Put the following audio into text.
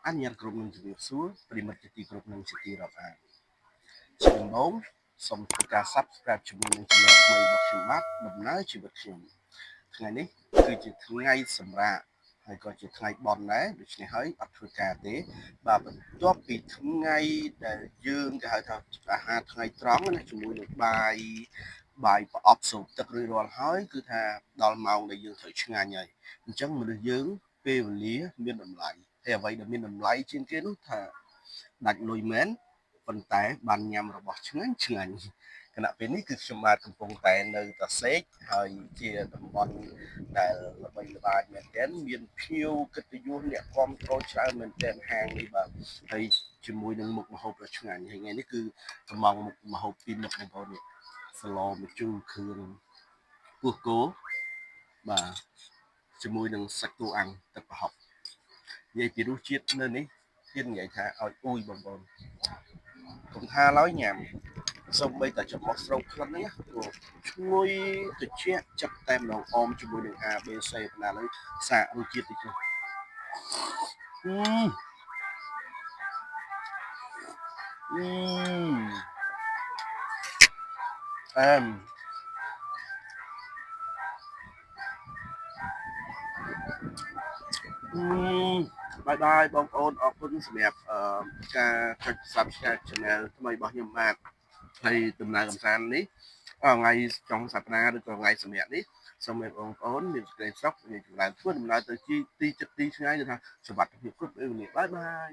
អញ្ញាតគ្រប់នឹងជំរាបសួរប្រិមិត្តជាទីគោរពនិងជាទីរាប់អានជាដំបូងសូមធ្វើការ Subscribe ជាមួយនឹង Channel ថ្មីរបស់ខ្ញុំបាទដំណើរជីវិតខ្ញុំថ្ងៃនេះគឺជាថ្ងៃសម្រាប់ហើយក៏ជាថ្ងៃបន់ដែរដូច្នេះហើយអត់ធ្វើការទេបាទបន្ទាប់ពីថ្ងៃដែលយើងគេហៅថាអាហារថ្ងៃត្រង់ណាជាមួយនឹងបាយប្រអប់សូមទឹករួចរាល់ហើយគឺថាដល់ម៉ោងដែលយើងត្រូវឆ្ងាញ់ហើយអញ្ចឹងមនុស្សយើងពេលវេលាមានតម្លៃហើយអ្វីដែលមានតម្លៃជាងគេនោះថាដាច់លុយមែនប៉ុន្តែបានញ៉ាំរបស់ឆ្ងាញ់គណៈពេលនេះគឺខ្ញុំបាទកំពុងតែនៅតាសេកហើយជាតំបន់ដែលល្បីល្បាញមែនទែនមានភៀវកិត្តិយសអ្នកគ្រប់គ្រងច្រើនមែនទែនហាងនេះបាទហើយជាមួយនឹងមុខម្ហូបដ៏ឆ្ងាញ់ហើយថ្ងៃនេះគឺកំងមុខម្ហូបពីរមុខបងប្អូននេះសាឡម្ជូរគ្រឿងពោះគោបាទជាមួយនឹងសាច់គោអាំងទឹកប្រហុកនិយាយពីរសជាតិនៅនេះទៀតនិយាយថាឲ្យអ៊ូយបងប្អូនកុំថាឡើយញ៉ាំសូម្បីតែចំបោះស្រូវក្លិនហ្នឹងព្រោះឈ្ងុយត្រជាក់ចាប់តែម្ដងអមជាមួយនឹង ABC បណ្ដាលហើយសាករសជាតិតិចនោះអែមបាយបងប្អូនអរគុណសម្រាប់ការចុច Subscribe Channel ថ្មីរបស់ខ្ញុំបាទហើយដំណើរកម្សាន្តនេះថ្ងៃចុងសប្តាហ៍ឬក៏ថ្ងៃសម្រាប់នេះសូមឲ្យបងប្អូនមានសេចក្តីសុខមានចម្រើនធ្វើដំណើរទៅទីចិត្តទីឆ្ងាយគឺថាសុវត្ថិភាពគ្រប់ពេលវេលាបាយ